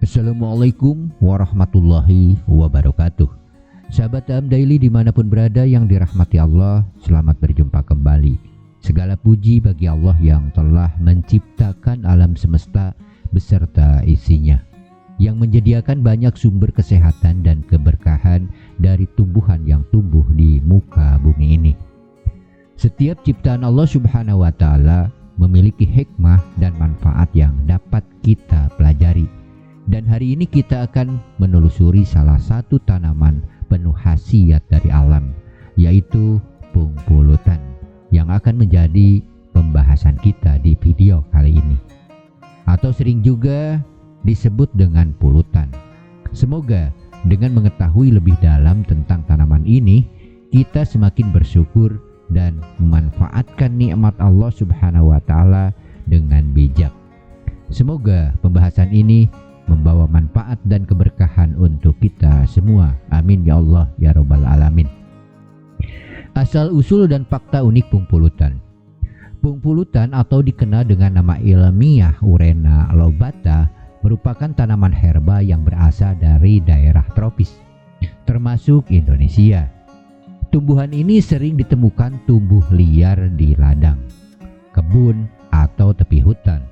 Assalamualaikum warahmatullahi wabarakatuh. Sahabat AM Daily dimanapun berada yang dirahmati Allah, selamat berjumpa kembali. Segala puji bagi Allah yang telah menciptakan alam semesta beserta isinya, yang menyediakan banyak sumber kesehatan dan keberkahan dari tumbuhan yang tumbuh di muka bumi ini. Setiap ciptaan Allah Subhanahu wa Ta'ala memiliki hikmah dan manfaat yang dapat kita pelajari. Dan hari ini kita akan menelusuri salah satu tanaman penuh khasiat dari alam, yaitu pungpulutan, yang akan menjadi pembahasan kita di video kali ini, atau sering juga disebut dengan pulutan. Semoga dengan mengetahui lebih dalam tentang tanaman ini, kita semakin bersyukur dan memanfaatkan nikmat Allah Subhanahu wa Ta'ala dengan bijak. Semoga pembahasan ini membawa manfaat dan keberkahan untuk kita semua. Amin ya Allah ya Rabbal Alamin. Asal usul dan fakta unik pungpulutan. Pungpulutan atau dikenal dengan nama ilmiah Urena lobata merupakan tanaman herba yang berasal dari daerah tropis, termasuk Indonesia. Tumbuhan ini sering ditemukan tumbuh liar di ladang, kebun, atau tepi hutan.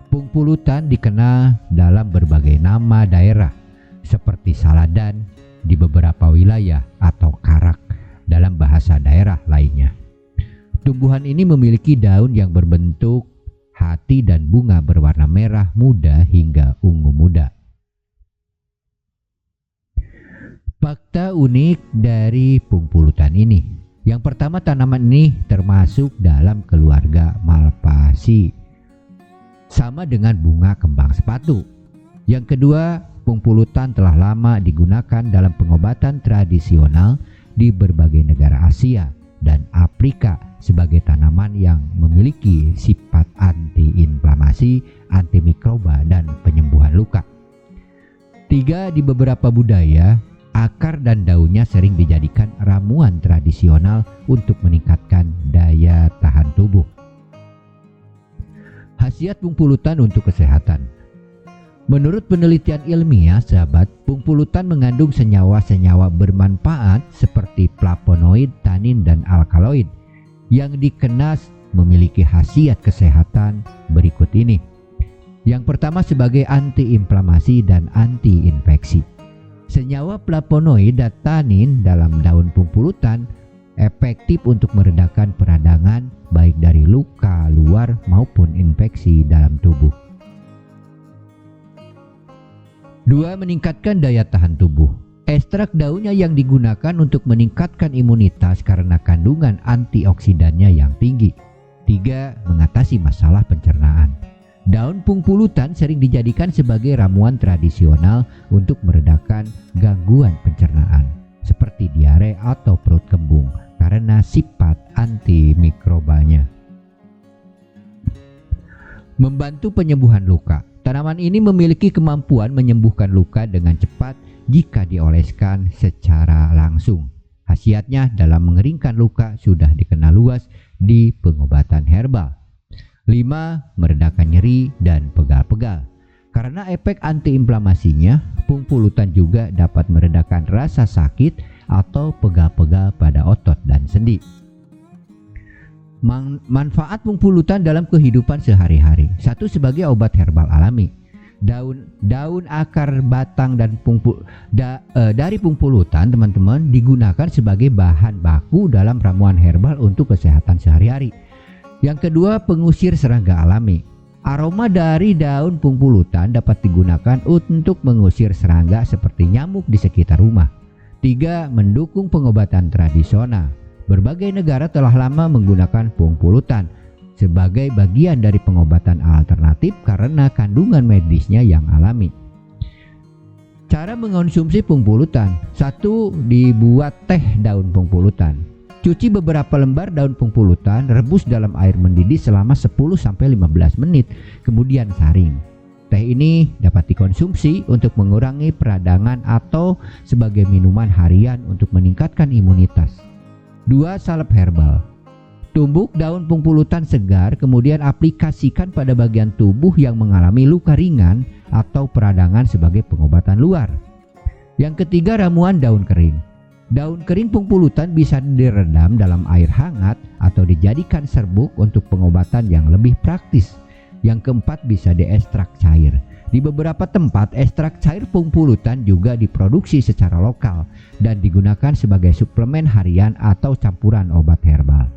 Pungpulutan dikenal dalam berbagai nama daerah seperti saladan di beberapa wilayah atau karak dalam bahasa daerah lainnya. Tumbuhan ini memiliki daun yang berbentuk hati dan bunga berwarna merah muda hingga ungu muda. Fakta unik dari pungpulutan ini. Yang pertama, tanaman ini termasuk dalam keluarga Malvaceae, sama dengan bunga kembang sepatu. Yang kedua, pungpulutan telah lama digunakan dalam pengobatan tradisional di berbagai negara Asia dan Afrika sebagai tanaman yang memiliki sifat anti-inflamasi, antimikroba, dan penyembuhan luka. Tiga, di beberapa budaya, akar dan daunnya sering dijadikan ramuan tradisional untuk meningkatkan daya tahan tubuh. Khasiat pungpulutan untuk kesehatan. Menurut penelitian ilmiah, sahabat, pungpulutan mengandung senyawa-senyawa bermanfaat seperti flavonoid, tanin, dan alkaloid yang dikenal memiliki khasiat kesehatan berikut ini. Yang pertama, sebagai antiinflamasi dan antiinfeksi. Senyawa flavonoid dan tanin dalam daun pungpulutan efektif untuk meredakan peradangan baik dari luka luar maupun infeksi dalam tubuh. 2. Meningkatkan daya tahan tubuh. Ekstrak daunnya yang digunakan untuk meningkatkan imunitas karena kandungan antioksidannya yang tinggi. 3. Mengatasi masalah pencernaan. Daun pungpulutan sering dijadikan sebagai ramuan tradisional untuk meredakan gangguan pencernaan seperti diare atau perut kembung karena sifat antimikrobanya. Membantu penyembuhan luka. Tanaman ini memiliki kemampuan menyembuhkan luka dengan cepat jika dioleskan secara langsung. Khasiatnya dalam mengeringkan luka sudah dikenal luas di pengobatan herbal. 5. Meredakan nyeri dan pegal-pegal. Karena efek antiinflamasinya, pungpulutan juga dapat meredakan rasa sakit atau pegal-pegal pada otot dan sendi. Manfaat pungpulutan dalam kehidupan sehari-hari. 1. Sebagai obat herbal alami. Daun, akar, batang, dan dari pungpulutan, teman-teman, digunakan sebagai bahan baku dalam ramuan herbal untuk kesehatan sehari-hari. Yang kedua, pengusir serangga alami. Aroma dari daun pungpulutan dapat digunakan untuk mengusir serangga seperti nyamuk di sekitar rumah. 3. Mendukung pengobatan tradisional. Berbagai negara telah lama menggunakan pungpulutan sebagai bagian dari pengobatan alternatif karena kandungan medisnya yang alami. Cara mengonsumsi pungpulutan. 1. Dibuat teh daun pungpulutan. Cuci beberapa lembar daun pungpulutan, rebus dalam air mendidih selama 10-15 menit, kemudian saring. Teh ini dapat dikonsumsi untuk mengurangi peradangan atau sebagai minuman harian untuk meningkatkan imunitas. 2. Salep herbal. Tumbuk daun pungpulutan segar kemudian aplikasikan pada bagian tubuh yang mengalami luka ringan atau peradangan sebagai pengobatan luar. Yang ketiga, ramuan daun kering. Daun kering pungpulutan bisa direndam dalam air hangat atau dijadikan serbuk untuk pengobatan yang lebih praktis. Yang keempat, bisa diekstrak cair. Di beberapa tempat, ekstrak cair pungpulutan juga diproduksi secara lokal dan digunakan sebagai suplemen harian atau campuran obat herbal.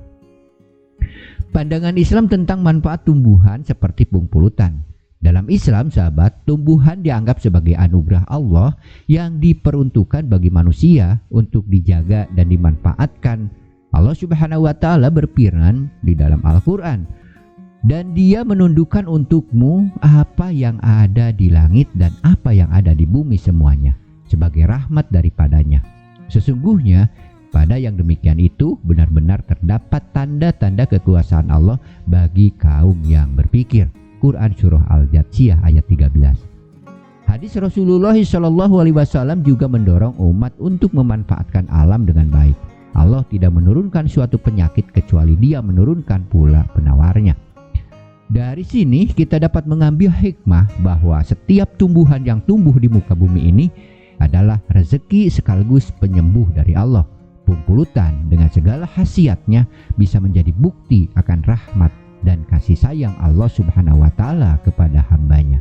Pandangan Islam tentang manfaat tumbuhan seperti pungpulutan. Dalam Islam, sahabat, tumbuhan dianggap sebagai anugerah Allah yang diperuntukkan bagi manusia untuk dijaga dan dimanfaatkan. Allah Subhanahu wa Ta'ala berfirman di dalam Al-Quran, "Dan Dia menundukkan untukmu apa yang ada di langit dan apa yang ada di bumi semuanya sebagai rahmat daripadanya. Sesungguhnya pada yang demikian itu benar-benar terdapat tanda-tanda kekuasaan Allah bagi kaum yang berpikir." Quran Surah Al-Jathiyah ayat 13. Hadis Rasulullah SAW juga mendorong umat untuk memanfaatkan alam dengan baik. Allah tidak menurunkan suatu penyakit kecuali Dia menurunkan pula penawarnya. Dari sini kita dapat mengambil hikmah bahwa setiap tumbuhan yang tumbuh di muka bumi ini adalah rezeki sekaligus penyembuh dari Allah. Pungpulutan dengan segala khasiatnya bisa menjadi bukti akan rahmat dan kasih sayang Allah Subhanahu wa Ta'ala kepada hambanya.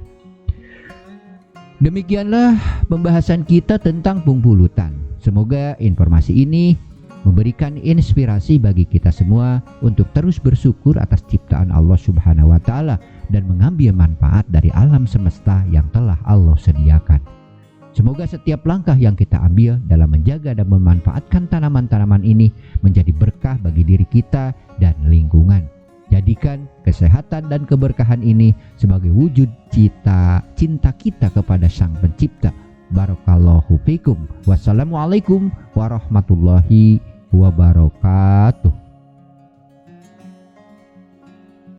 Demikianlah pembahasan kita tentang pungpulutan. Semoga informasi ini memberikan inspirasi bagi kita semua untuk terus bersyukur atas ciptaan Allah Subhanahu wa Ta'ala dan mengambil manfaat dari alam semesta yang telah Allah sediakan. Semoga setiap langkah yang kita ambil dalam menjaga dan memanfaatkan tanaman-tanaman ini menjadi berkah bagi diri kita dan lingkungan. Jadikan kesehatan dan keberkahan ini sebagai wujud cinta kita kepada Sang Pencipta. Barakallahu fikum. Wassalamualaikum warahmatullahi wabarakatuh.